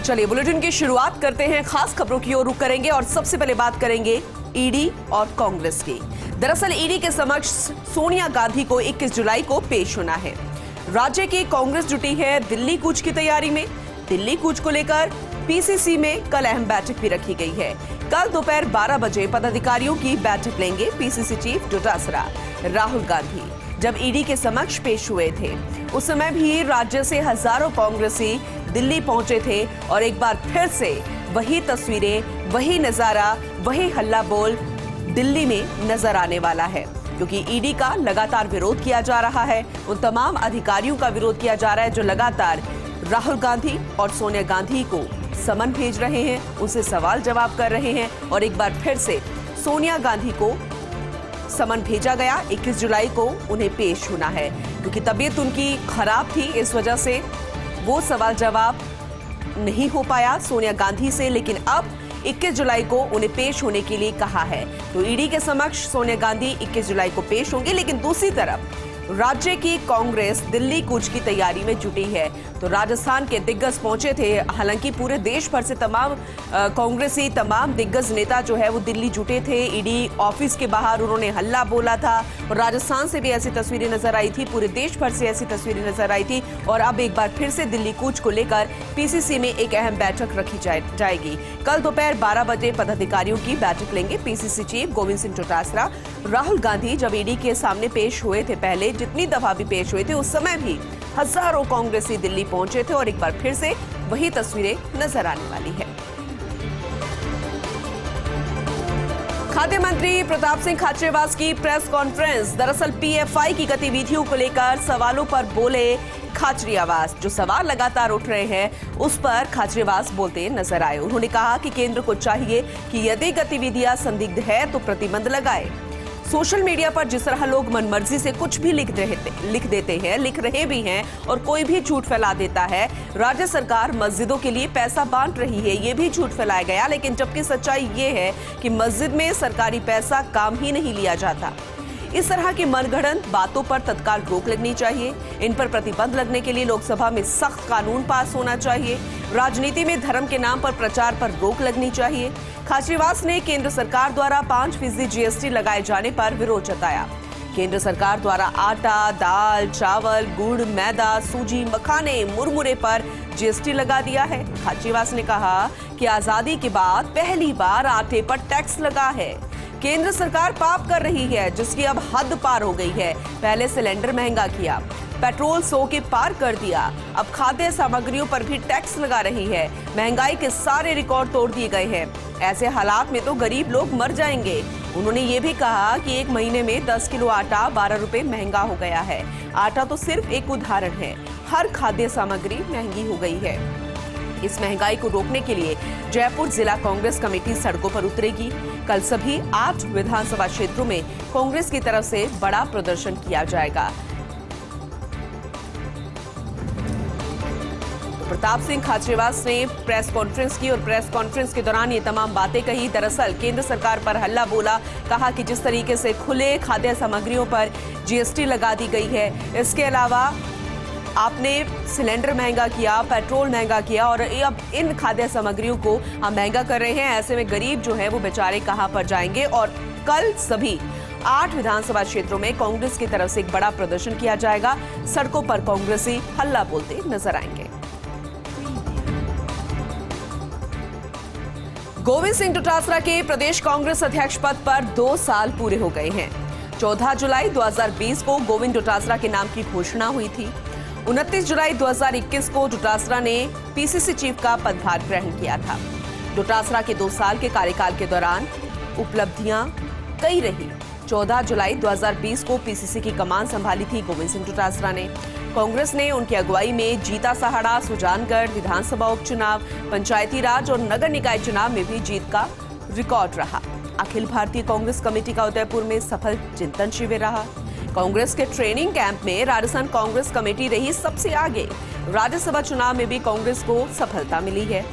चलिए बुलेटिन की शुरुआत करते हैं। खास खबरों की ओर रुख करेंगे और सबसे पहले बात करेंगे ईडी और कांग्रेस की। दरअसल ईडी के समक्ष सोनिया गांधी को 21 जुलाई को पेश होना है। राज्य की कांग्रेस जुटी है दिल्ली कूच की तैयारी में। दिल्ली कूच को लेकर पीसीसी में कल अहम बैठक भी रखी गई है। कल दोपहर 12 बजे पदाधिकारियों की बैठक लेंगे पीसीसी चीफ डोटासरा राहुल गांधी। जब ईडी के समक्ष पेश हुए थे उस समय भी राज्य से हजारों कांग्रेसी दिल्ली पहुंचे थे और एक बार फिर से वही तस्वीरें, वही नजारा, वही हल्ला बोल दिल्ली में नजर आने वाला है, क्योंकि ईडी का लगातार विरोध किया जा रहा है। उन तमाम अधिकारियों का विरोध किया जा रहा है जो लगातार राहुल गांधी और सोनिया गांधी को समन भेज रहे हैं, उनसे सवाल जवाब कर रहे हैं। और एक बार फिर से सोनिया गांधी को समन भेजा गया। 21 जुलाई को उन्हें पेश होना है, क्योंकि तबीयत उनकी खराब थी, इस वजह से वो सवाल जवाब नहीं हो पाया सोनिया गांधी से। लेकिन अब 21 जुलाई को उन्हें पेश होने के लिए कहा है। तो ईडी के समक्ष सोनिया गांधी 21 जुलाई को पेश होंगे। लेकिन दूसरी तरफ राज्य की कांग्रेस दिल्ली कूच की तैयारी में जुटी है। तो राजस्थान के दिग्गज पहुंचे थे। हालांकि पूरे देश भर से तमाम कांग्रेसी, तमाम दिग्गज नेता जो है वो दिल्ली जुटे थे। ईडी ऑफिस के बाहर उन्होंने हल्ला बोला था और राजस्थान से भी ऐसी तस्वीरें नजर आई थी, पूरे देश भर से ऐसी तस्वीरें नजर आई थी। और अब एक बार फिर से दिल्ली कूच को लेकर पीसीसी में एक अहम बैठक रखी जाएगी। कल दोपहर 12 बजे पदाधिकारियों की बैठक लेंगे पीसीसी चीफ गोविंद सिंह डोटासरा। राहुल गांधी जब ईडी के सामने पेश हुए थे, पहले जितनी दफा भी पेश हुए थे, उस समय भी हजारों कांग्रेसी दिल्ली पहुंचे थे और एक बार फिर से वही तस्वीरें नजर आने वाली है। खाद्य मंत्री प्रताप सिंह खाचरियावास की प्रेस कॉन्फ्रेंस। दरअसल पीएफआई की गतिविधियों को लेकर सवालों पर बोले खाचरियावास। जो सवाल लगातार उठ रहे हैं उस पर खाचरियावास बोलते नजर आए। उन्होंने कहा कि केंद्र को चाहिए कि यदि गतिविधियां संदिग्ध है तो प्रतिबंध लगाए। सोशल मीडिया पर जिस तरह लोग मनमर्जी से कुछ भी लिख रहे भी हैं और कोई भी झूठ फैला देता है। राज्य सरकार मस्जिदों के लिए पैसा बांट रही है, ये भी झूठ फैलाया गया। लेकिन जबकि सच्चाई ये है कि मस्जिद में सरकारी पैसा काम ही नहीं लिया जाता। इस तरह की मनगढ़ंत बातों पर तत्काल रोक लगनी चाहिए। इन पर प्रतिबंध लगने के लिए लोकसभा में सख्त कानून पास होना चाहिए। राजनीति में धर्म के नाम पर प्रचार पर रोक लगनी चाहिए। खाचरियावास ने केंद्र सरकार द्वारा 5% जीएसटी लगाए जाने पर विरोध जताया। केंद्र सरकार द्वारा आटा, दाल, चावल, गुड़, मैदा, सूजी, मखाने, मुरमुरे पर जीएसटी लगा दिया है। खाचरियावास ने कहा कि आजादी के बाद पहली बार आटे पर टैक्स लगा है। केंद्र सरकार पाप कर रही है जिसकी अब हद पार हो गई है। पहले सिलेंडर महंगा किया, पेट्रोल 100 के पार कर दिया, अब खाद्य सामग्रियों पर भी टैक्स लगा रही है। महंगाई के सारे रिकॉर्ड तोड़ दिए गए हैं। ऐसे हालात में तो गरीब लोग मर जाएंगे। उन्होंने ये भी कहा कि एक महीने में 10 किलो आटा 12 रुपए महंगा हो गया है। आटा तो सिर्फ एक उदाहरण है, हर खाद्य सामग्री महंगी हो गई है। इस महंगाई को रोकने के लिए जयपुर जिला कांग्रेस कमेटी सड़कों पर उतरेगी। कल सभी 8 विधानसभा क्षेत्रों में कांग्रेस की तरफ से बड़ा प्रदर्शन किया जाएगा। प्रताप सिंह खाचरियावास ने प्रेस कॉन्फ्रेंस की और प्रेस कॉन्फ्रेंस के दौरान ये तमाम बातें कही। दरअसल केंद्र सरकार पर हल्ला बोला, कहा कि जिस तरीके से खुले खाद्य सामग्रियों पर जीएसटी लगा दी गई है, इसके अलावा आपने सिलेंडर महंगा किया, पेट्रोल महंगा किया और अब इन खाद्य सामग्रियों को हम महंगा कर रहे हैं। ऐसे में गरीब जो है वो बेचारे कहां पर जाएंगे। और कल सभी 8 विधानसभा क्षेत्रों में कांग्रेस की तरफ से एक बड़ा प्रदर्शन किया जाएगा। सड़कों पर कांग्रेसी हल्ला बोलते नजर आएंगे। गोविंद सिंह डोटासरा के प्रदेश कांग्रेस अध्यक्ष पद पर 2 साल पूरे हो गए हैं। 14 जुलाई 2020 को गोविंद डोटासरा के नाम की घोषणा हुई थी। 29 जुलाई 2021 को डोटासरा ने पीसीसी चीफ का पदभार ग्रहण किया था। डोटासरा के 2 साल के कार्यकाल के दौरान उपलब्धियां कई रही। 14 जुलाई 2020 को पीसीसी की कमान संभाली थी गोविंद सिंह डोटासरा ने। कांग्रेस ने उनकी अगुवाई में जीता सहाड़ा, सुजानगढ़ विधानसभा उपचुनाव, पंचायती राज और नगर निकाय चुनाव में भी जीत का रिकॉर्ड रहा। अखिल भारतीय कांग्रेस कमेटी का उदयपुर में सफल चिंतन शिविर रहा। कांग्रेस के ट्रेनिंग कैंप में राजस्थान कांग्रेस कमेटी रही सबसे आगे। राज्यसभा चुनाव में भी कांग्रेस को सफलता मिली है।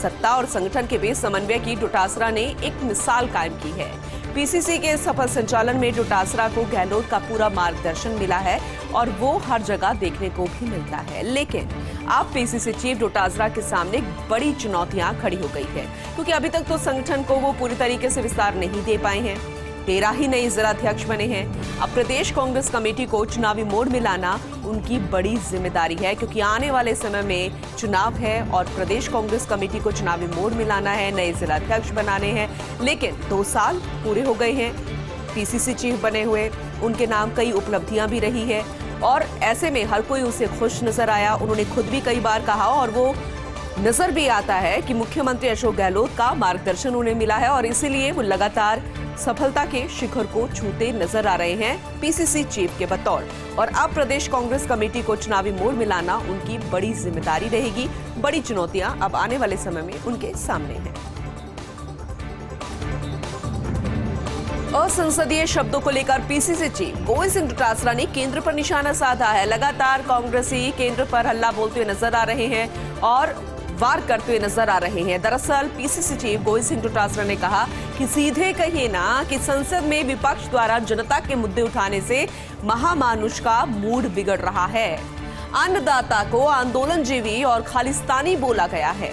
सत्ता और संगठन के बीच समन्वय की डोटासरा ने एक मिसाल कायम की है। पीसीसी के सफल संचालन में डोटासरा को गहलोत का पूरा मार्गदर्शन मिला है और वो हर जगह देखने को भी मिलता है। लेकिन अब पीसीसी चीफ डोटासरा के सामने बड़ी चुनौतियां खड़ी हो गई है, क्योंकि अभी तक तो संगठन को वो पूरी तरीके से विस्तार नहीं दे पाए हैं। 13 ही नए जिलाध्यक्ष बने हैं। अब प्रदेश कांग्रेस कमेटी को चुनावी मोड़ में लाना उनकी बड़ी जिम्मेदारी है, क्योंकि आने वाले समय में चुनाव है और प्रदेश कांग्रेस कमेटी को चुनावी मोड़ में लाना है, नए जिलाध्यक्ष बनाने हैं। लेकिन 2 साल पूरे हो गए हैं पीसीसी चीफ बने हुए, उनके नाम कई उपलब्धियां भी रही है और ऐसे में हर कोई उसे खुश नजर आया। उन्होंने खुद भी कई बार कहा और वो नजर भी आता है कि मुख्यमंत्री अशोक गहलोत का मार्गदर्शन उन्हें मिला है और इसीलिए वो लगातार सफलता के शिखर को छूते नजर आ रहे हैं पीसीसी चीफ के बतौर। और अब प्रदेश कांग्रेस कमेटी को चुनावी मोड़ में लाना उनकी बड़ी जिम्मेदारी रहेगी। बड़ी चुनौतियां अब आने वाले समय में उनके सामने हैं। असंसदीय शब्दों को लेकर पीसीसी चीफ गोविंद सिंह डोटासरा ने केंद्र पर निशाना साधा है। लगातार कांग्रेसी केंद्र पर हल्ला बोलते हुए नजर आ रहे हैं और वार करते हुए नजर आ रहे हैं। दरअसल पीसीसी चीफ गोविंद सिंह डोटासरा ने कहा कि सीधे कहिए ना कि संसद में विपक्ष द्वारा जनता के मुद्दे उठाने से महामानुष का मूड बिगड़ रहा है। अन्नदाता को आंदोलनजीवी और खालिस्तानी बोला गया है।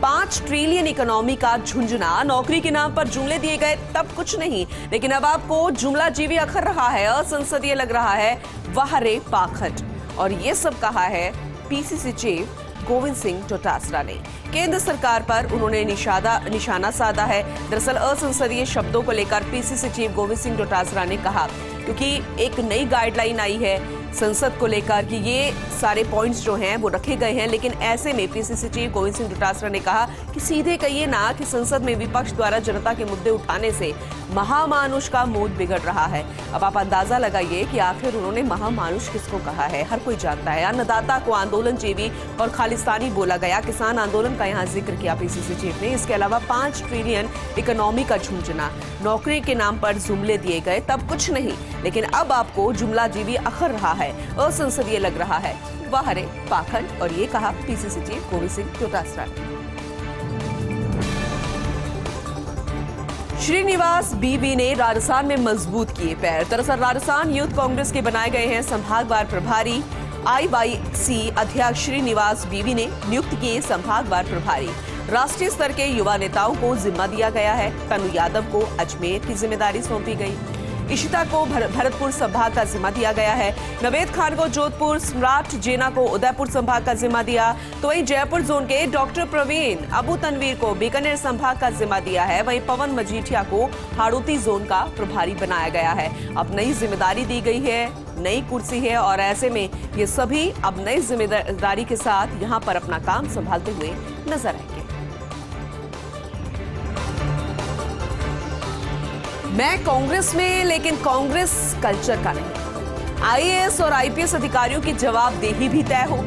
5 ट्रिलियन इकोनॉमी का झुंझुना, नौकरी के नाम पर जुमले दिए गए तब कुछ नहीं, लेकिन अब आपको जुमला जीवी अखर रहा है, असंसदीय लग रहा है, वाह रे पाखंड। और ये सब कहा है पीसीसी चीफ गोविंद सिंह डोटासरा ने। केंद्र सरकार पर उन्होंने निशाना साधा है। दरअसल असंसदीय शब्दों को लेकर पीसीसी चीफ गोविंद सिंह डोटासरा ने कहा, क्योंकि एक नई गाइडलाइन आई है संसद को लेकर कि ये सारे पॉइंट्स जो हैं वो रखे गए हैं, लेकिन ऐसे में पीसीसी चीफ गोविंद सिंह डोटासरा ने कहा कि सीधे कहिए ना कि संसद में विपक्ष द्वारा जनता के मुद्दे उठाने से महामानुष का मूड बिगड़ रहा है। अब आप अंदाजा लगाइए कि आखिर उन्होंने महामानुष किसको कहा है। हर कोई जानता है। अन्नदाता को आंदोलनजीवी और खालिस्तानी बोला गया। किसान आंदोलन का यहाँ जिक्र किया पीसीसी चीफ ने। इसके अलावा 5 ट्रिलियन इकोनॉमी का झुंझुना, नौकरी के नाम पर जुमले दिए गए तब कुछ नहीं, लेकिन अब आपको जुमला जीवी अखर रहा है, असंसदीय लग रहा है, वाह रे पाखंड। और ये कहा पीसीसी चीफ गोविंद सिंह डोटासरा ने। श्रीनिवास बीवी ने राजस्थान में मजबूत किए पैर। दरअसल राजस्थान यूथ कांग्रेस के बनाए गए हैं संभागवार प्रभारी आईवाईसी अध्यक्ष श्रीनिवास बीवी ने नियुक्त किए संभागवार प्रभारी। राष्ट्रीय स्तर के युवा नेताओं को जिम्मा दिया गया है। तनु यादव को अजमेर की जिम्मेदारी सौंपी गई। इशिता को भरतपुर संभाग का जिम्मा दिया गया है। नवेद खान को जोधपुर, सम्राट जेना को उदयपुर संभाग का जिम्मा दिया। तो वहीं जयपुर जोन के डॉक्टर प्रवीण अबू तनवीर को बीकानेर संभाग का जिम्मा दिया है। वहीं पवन मजीठिया को हाड़ौती जोन का प्रभारी बनाया गया है। अब नई जिम्मेदारी दी गई है, नई कुर्सी है और ऐसे में ये सभी अब नई जिम्मेदारी के साथ यहाँ पर अपना काम संभालते हुए नजर आएंगे। मैं कांग्रेस में, लेकिन कांग्रेस कल्चर का नहीं। आईएएस और आईपीएस अधिकारियों की जवाबदेही भी तय हो।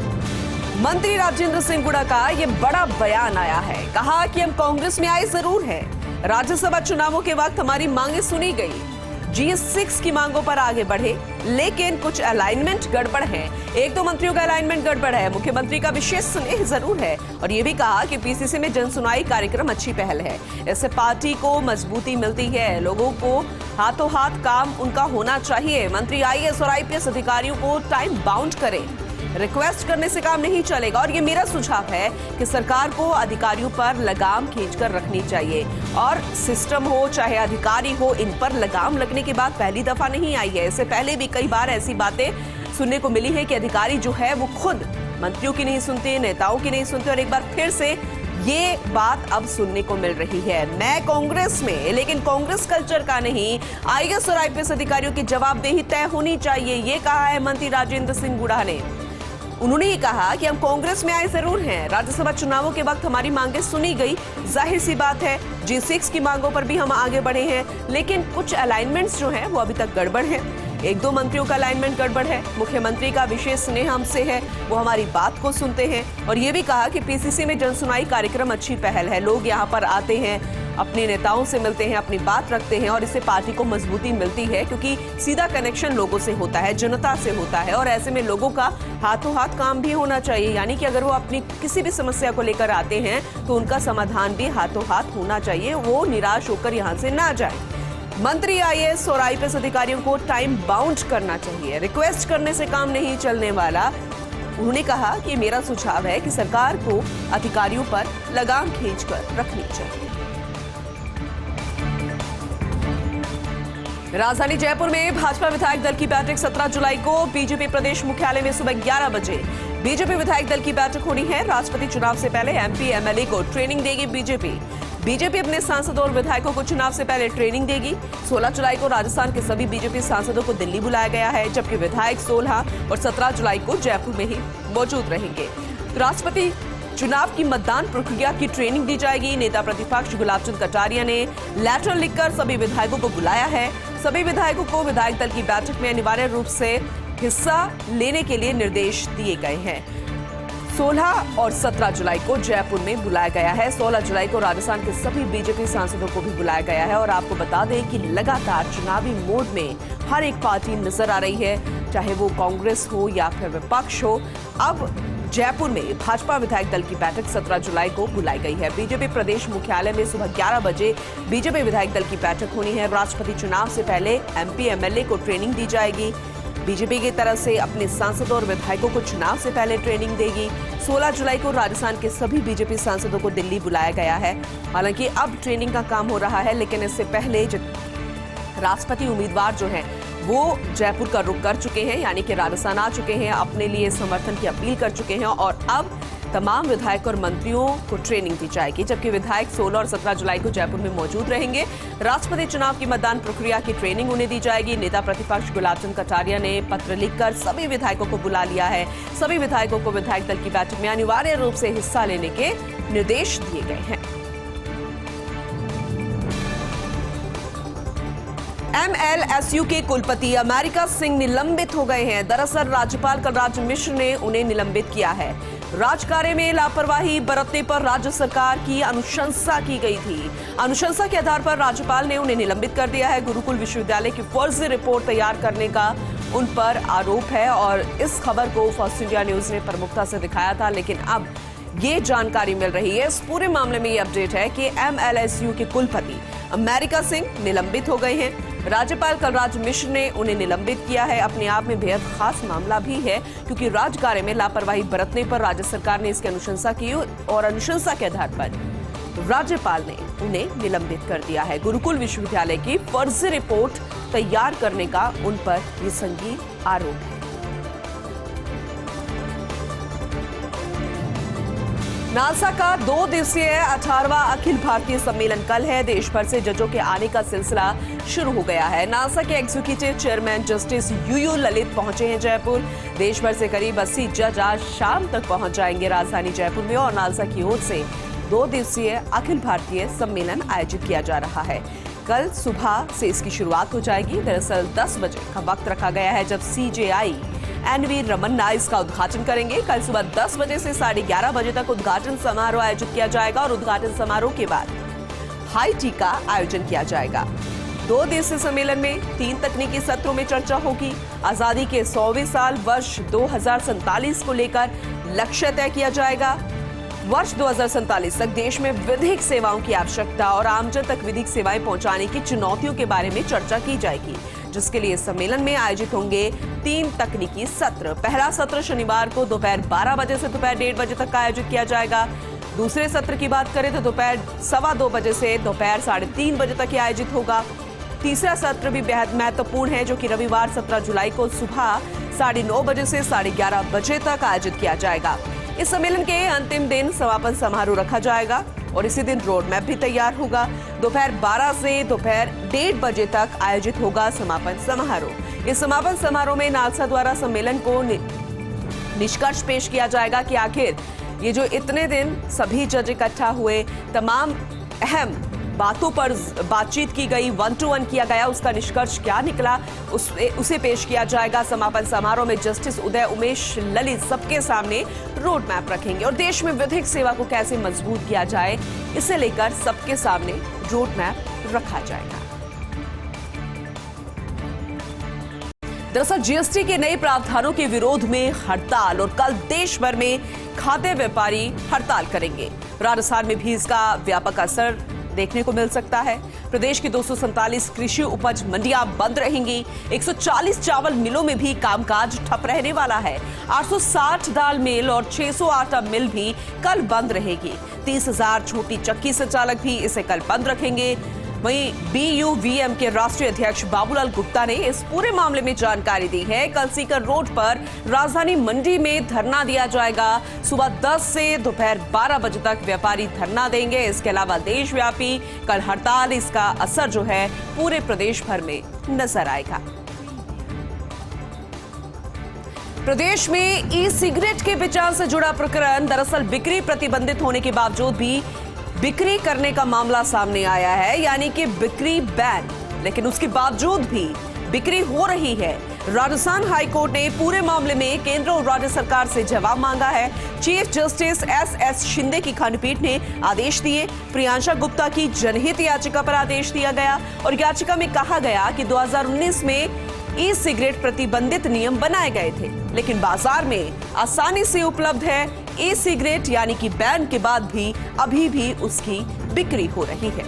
मंत्री राजेंद्र सिंह गुड़ा का ये बड़ा बयान आया है। कहा कि हम कांग्रेस में आए जरूर हैं। राज्यसभा चुनावों के वक्त हमारी मांगें सुनी गई, G6 की मांगों पर आगे बढ़े, लेकिन कुछ अलाइनमेंट गड़बड़ है। 1-2 मंत्रियों का अलाइनमेंट गड़बड़ है। मुख्यमंत्री का विशेष स्नेह जरूर है। और ये भी कहा कि पीसीसी में जनसुनवाई कार्यक्रम अच्छी पहल है। इससे पार्टी को मजबूती मिलती है। लोगों को हाथों हाथ काम उनका होना चाहिए। मंत्री आईएएस और आईपीएस अधिकारियों को टाइम बाउंड करें। रिक्वेस्ट करने से काम नहीं चलेगा। और ये मेरा सुझाव है कि सरकार को अधिकारियों पर लगाम खींचकर रखनी चाहिए। और सिस्टम हो चाहे अधिकारी हो, इन पर लगाम लगने की बात पहली दफा नहीं आई है। इससे पहले भी कई बार ऐसी बातें सुनने को मिली है कि अधिकारी जो है वो खुद मंत्रियों की नहीं सुनते, नेताओं की नहीं सुनते। और एक बार फिर से ये बात अब सुनने को मिल रही है। मैं कांग्रेस में, लेकिन कांग्रेस कल्चर का नहीं। आईएएस और आईपीएस अधिकारियों की जवाबदेही तय होनी चाहिए, ये कहा है मंत्री राजेंद्र सिंह गुड़ा ने। उन्होंने ये कहा कि हम कांग्रेस में आए जरूर हैं। राज्यसभा चुनावों के वक्त हमारी मांगें सुनी गई, जाहिर सी बात है G6 की मांगों पर भी हम आगे बढ़े हैं, लेकिन कुछ अलाइनमेंट्स जो हैं वो अभी तक गड़बड़ हैं। 1-2 मंत्रियों का अलाइनमेंट गड़बड़ है। मुख्यमंत्री का विशेष स्नेह हमसे है, वो हमारी बात को सुनते हैं। और ये भी कहा कि पीसीसी में जनसुनवाई कार्यक्रम अच्छी पहल है। लोग यहाँ पर आते हैं, अपने नेताओं से मिलते हैं, अपनी बात रखते हैं और इससे पार्टी को मजबूती मिलती है, क्योंकि सीधा कनेक्शन लोगों से होता है, जनता से होता है। और ऐसे में लोगों का हाथों हाथ काम भी होना चाहिए, यानी कि अगर वो अपनी किसी भी समस्या को लेकर आते हैं तो उनका समाधान भी हाथों हाथ होना चाहिए, वो निराश होकर यहाँ से ना जाए। मंत्री आईएएस और आईपीएस अधिकारियों को टाइम बाउंड करना चाहिए। रिक्वेस्ट करने से काम नहीं चलने वाला। उन्होंने कहा कि मेरा सुझाव है कि सरकार को अधिकारियों पर लगाम खींचकर रखनी चाहिए। राजधानी जयपुर में भाजपा विधायक दल की बैठक 17 जुलाई को बीजेपी प्रदेश मुख्यालय में सुबह 11 बजे बीजेपी विधायक दल की बैठक होनी है। राष्ट्रपति चुनाव से पहले एमपी एमएलए को ट्रेनिंग देगी बीजेपी अपने सांसदों और विधायकों को चुनाव से पहले ट्रेनिंग देगी। 16 जुलाई को राजस्थान के सभी बीजेपी सांसदों को दिल्ली बुलाया गया है, जबकि विधायक 16 और 17 जुलाई को जयपुर में ही मौजूद रहेंगे। राष्ट्रपति चुनाव की मतदान प्रक्रिया की ट्रेनिंग दी जाएगी। नेता प्रतिपक्ष गुलाब चंद कटारिया ने लेटर लिखकर सभी विधायकों को बुलाया है। सभी विधायकों को विधायक दल की बैठक में अनिवार्य रूप से हिस्सा लेने के लिए निर्देश दिए गए हैं। 16 और 17 जुलाई को जयपुर में बुलाया गया है। 16 जुलाई को राजस्थान के सभी बीजेपी सांसदों को भी बुलाया गया है। और आपको बता दें कि लगातार चुनावी मोड में हर एक पार्टी नजर आ रही है, चाहे वो कांग्रेस हो या फिर विपक्ष हो। अब जयपुर में भाजपा विधायक दल की बैठक 17 जुलाई को बुलाई गई है। बीजेपी प्रदेश मुख्यालय में सुबह 11 बजे बीजेपी विधायक दल की बैठक होनी है। राष्ट्रपति चुनाव से पहले एमपी एमएलए को ट्रेनिंग दी जाएगी। बीजेपी की तरफ से अपने सांसदों और विधायकों को चुनाव से पहले ट्रेनिंग देगी। 16 जुलाई को राजस्थान के सभी बीजेपी सांसदों को दिल्ली बुलाया गया है। हालांकि अब ट्रेनिंग का काम हो रहा है, लेकिन इससे पहले राष्ट्रपति उम्मीदवार जो हैं वो जयपुर का रुख कर चुके हैं, यानी कि राजस्थान आ चुके हैं, अपने लिए समर्थन की अपील कर चुके हैं। और अब तमाम विधायक और मंत्रियों को ट्रेनिंग दी जाएगी, जबकि विधायक 16 और 17 जुलाई को जयपुर में मौजूद रहेंगे। राष्ट्रपति चुनाव की मतदान प्रक्रिया की ट्रेनिंग उन्हें दी जाएगी। नेता प्रतिपक्ष गुलाब चंद कटारिया ने पत्र लिखकर सभी विधायकों को बुला लिया है। सभी विधायकों को विधायक दल की बैठक में अनिवार्य रूप से हिस्सा लेने के निर्देश दिए गए हैं। एमएलएसयू के कुलपति अमेरिका सिंह निलंबित हो गए हैं। दरअसल राज्यपाल कलराज मिश्र ने उन्हें निलंबित किया है। राजकार्य में लापरवाही बरतने पर राज्य सरकार की अनुशंसा की गई थी। अनुशंसा के आधार पर राज्यपाल ने उन्हें निलंबित कर दिया है। गुरुकुल विश्वविद्यालय की फर्जी रिपोर्ट तैयार करने का उन पर आरोप है और इस खबर को फर्स्ट इंडिया न्यूज ने प्रमुखता से दिखाया था, लेकिन अब ये जानकारी मिल रही है। इस पूरे मामले में ये अपडेट है कि एमएलएसयू के कुलपति अमेरिका सिंह निलंबित हो गए हैं। राज्यपाल कलराज मिश्र ने उन्हें निलंबित किया है। अपने आप में बेहद खास मामला भी है, क्योंकि राजकार्य में लापरवाही बरतने पर राज्य सरकार ने इसकी अनुशंसा की और अनुशंसा के आधार पर राज्यपाल ने उन्हें निलंबित कर दिया है। गुरुकुल विश्वविद्यालय की फर्जी रिपोर्ट तैयार करने का उन पर ये संगीन आरोप है। नालसा का 2 दिवसीय 18वां अखिल भारतीय सम्मेलन कल है। देश भर से जजों के आने का सिलसिला शुरू हो गया है। नालसा के executive chairman justice U U Lalit पहुंचे हैं जयपुर। देश भर से करीब 80 जज आज शाम तक पहुंच जाएंगे राजधानी जयपुर में और नालसा की ओर से 2 दिवसीय अखिल भारतीय सम्मेलन आयोजित किया जा रहा है। कल सुबह से इसकी शुरुआत हो जाएगी। दरअसल 10 बजे का वक्त रखा गया है जब सीजेआई एनवी रमन्ना इसका उद्घाटन करेंगे। कल सुबह 10 बजे से 11:30 बजे तक उद्घाटन समारोह आयोजित किया जाएगा और उद्घाटन समारोह के बाद हाई टी का आयोजन किया जाएगा। 2 दिवसीय सम्मेलन में 3 तकनीकी सत्रों में चर्चा होगी। आजादी के 100वें साल वर्ष 2047 को लेकर लक्ष्य तय किया जाएगा। वर्ष 2047 तक देश में विधिक सेवाओं की आवश्यकता और आमजन तक विधिक सेवाएं पहुंचाने की चुनौतियों के बारे में चर्चा की जाएगी, जिसके लिए सम्मेलन में आयोजित होंगे 3 तकनीकी सत्र। पहला सत्र शनिवार को दोपहर 12 बजे से दोपहर 1:30 बजे तक आयोजित किया जाएगा। दूसरे सत्र की बात करें तो दोपहर 2:15 बजे से दोपहर 3:30 बजे तक आयोजित होगा। तीसरा सत्र भी बेहद महत्वपूर्ण है, जो कि रविवार 17 जुलाई को सुबह 9:30 बजे से 11:30 बजे तक आयोजित किया जाएगा। इस सम्मेलन के अंतिम दिन समापन समारोह रखा जाएगा और इसी दिन रोड मैप भी तैयार होगा। दोपहर 12 से दोपहर 1:30 बजे तक आयोजित होगा समापन समारोह। इस समापन समारोह में नालसा द्वारा सम्मेलन को निष्कर्ष पेश किया जाएगा कि आखिर ये जो इतने दिन सभी जज इकट्ठा हुए, तमाम अहम बातों पर बातचीत की गई, 1-to-1 किया गया, उसका निष्कर्ष क्या निकला उसे पेश किया जाएगा। समापन समारोह में जस्टिस उदय उमेश ललित सबके सामने रोड मैप रखेंगे और देश में विधिक सेवा को कैसे मजबूत किया जाए, इसे लेकर सबके सामने रोड मैप रखा जाएगा। दरअसल जीएसटी के नए प्रावधानों के विरोध में हड़ताल और कल देश भर में खाद्य व्यापारी हड़ताल करेंगे। राजस्थान में भी इसका व्यापक असर देखने को मिल सकता है। प्रदेश की 247 कृषि उपज मंडियां बंद रहेंगी। 140 चावल मिलों में भी कामकाज ठप रहने वाला है। 860 दाल मिल और 600 आटा मिल भी कल बंद रहेगी। 30,000 छोटी चक्की संचालक भी इसे कल बंद रखेंगे। वहीं BUVM के राष्ट्रीय अध्यक्ष बाबूलाल गुप्ता ने इस पूरे मामले में जानकारी दी है। कल सीकर रोड पर राजधानी मंडी में धरना दिया जाएगा। सुबह 10 से दोपहर 12 बजे तक व्यापारी धरना देंगे। इसके अलावा देशव्यापी कल हड़ताल, इसका असर जो है पूरे प्रदेश भर में नजर आएगा। प्रदेश में ई सिगरेट के बेचान से जुड़ा प्रकरण, दरअसल बिक्री प्रतिबंधित होने के बावजूद भी बिक्री करने का मामला सामने आया है, यानी कि बिक्री बैन, लेकिन उसके बावजूद भी बिक्री हो रही है। राजस्थान हाईकोर्ट ने पूरे मामले में केंद्र और राज्य सरकार से जवाब मांगा है। चीफ जस्टिस SS शिंदे की खंडपीठ ने आदेश दिए। प्रियांशा गुप्ता की जनहित याचिका पर आदेश दिया गया और याचिका में कहा गया कि 2019 में ई सिगरेट प्रतिबंधित नियम बनाए गए थे, लेकिन बाजार में आसानी से उपलब्ध है ई सिगरेट, यानी कि बैन के बाद भी अभी भी उसकी बिक्री हो रही है।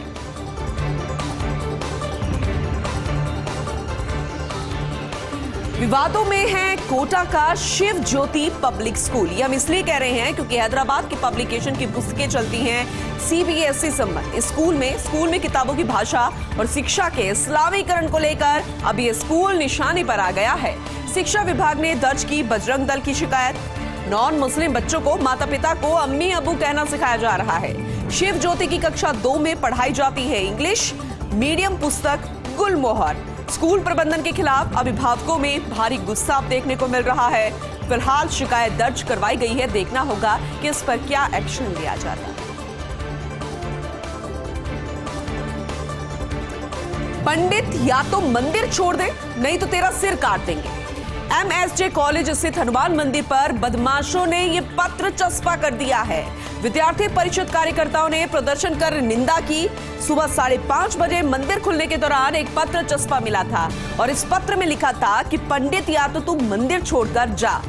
विवादों में है कोटा का शिव ज्योति पब्लिक स्कूल। ये हम इसलिए कह रहे हैं क्योंकि हैदराबाद की पब्लिकेशन की पुस्तकें चलती हैं CBSE संबंध। इस स्कूल में किताबों की भाषा और शिक्षा के इस्लामीकरण को लेकर अब ये स्कूल निशाने पर आ गया है। शिक्षा विभाग ने दर्ज की बजरंग दल की शिकायत। नॉन मुस्लिम बच्चों को माता पिता को अम्मी अबू कहना सिखाया जा रहा है। शिव ज्योति की कक्षा 2 में पढ़ाई जाती है इंग्लिश मीडियम पुस्तक गुलमोहर। स्कूल प्रबंधन के खिलाफ अभिभावकों में भारी गुस्सा देखने को मिल रहा है। फिलहाल शिकायत दर्ज करवाई गई है। देखना होगा कि इस पर क्या एक्शन लिया जाता है। पंडित या तो मंदिर छोड़ दे, नहीं तो तेरा सिर काट देंगे। MSJ कॉलेज स्थित हनुमान मंदिर पर बदमाशों ने ये पत्र चस्पा कर दिया है। विद्यार्थी परिषद कार्यकर्ताओं ने प्रदर्शन कर निंदा की। सुबह 5:30 बजे मंदिर खुलने के दौरान एक पत्र चस्पा मिला था और इस पत्र में लिखा था कि पंडित या तो तू मंदिर छोड़कर जा,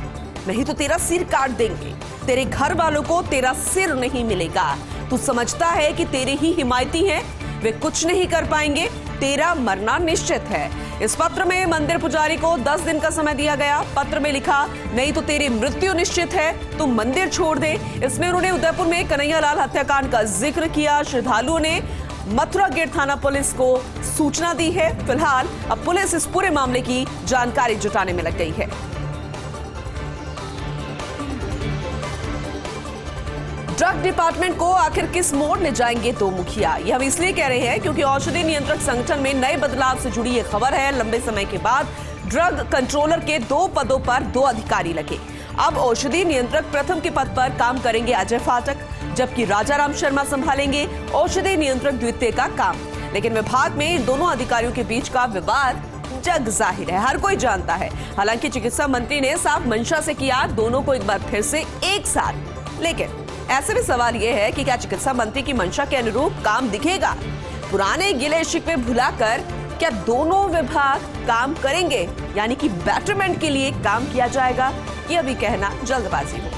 नहीं तो तेरा सिर काट देंगे। तेरे घर वालों को तेरा सिर नहीं मिलेगा। तू समझता है कि तेरे ही हिमायती हैं, वे कुछ नहीं कर पाएंगे, तेरा मरना निश्चित है। इस पत्र में मंदिर पुजारी को 10 दिन का समय दिया गया। पत्र में लिखा, नहीं तो तेरी मृत्यु निश्चित है, तुम मंदिर छोड़ दे। इसमें उन्होंने उदयपुर में कन्हैयालाल हत्याकांड का जिक्र किया। श्रद्धालुओं ने मथुरा गेट थाना पुलिस को सूचना दी है। फिलहाल अब पुलिस इस पूरे मामले की जानकारी जुटाने में लग गई है। ड्रग डिपार्टमेंट को आखिर किस मोड़ ले जाएंगे दो मुखिया? ये हम इसलिए कह रहे हैं क्योंकि औषधि नियंत्रक संगठन में नए बदलाव से जुड़ी ये खबर है। लंबे समय के बाद ड्रग कंट्रोलर के 2 पदों पर 2 अधिकारी लगे। अब औषधि नियंत्रक प्रथम के पद पर काम करेंगे अजय फाटक, जबकि राजाराम शर्मा संभालेंगे औषधि नियंत्रक द्वितीय का काम। लेकिन विभाग में इन दोनों अधिकारियों के बीच का विवाद जग जाहिर है, हर कोई जानता है। हालांकि चिकित्सा मंत्री ने साफ मंशा से किया दोनों को एक बार फिर से एक साथ, लेकिन ऐसे में सवाल यह है कि क्या चिकित्सा मंत्री की मंशा के अनुरूप काम दिखेगा? पुराने गिले शिकवे भुलाकर क्या दोनों विभाग काम करेंगे, यानी कि बेटरमेंट के लिए काम किया जाएगा? ये अभी कहना जल्दबाजी होगा।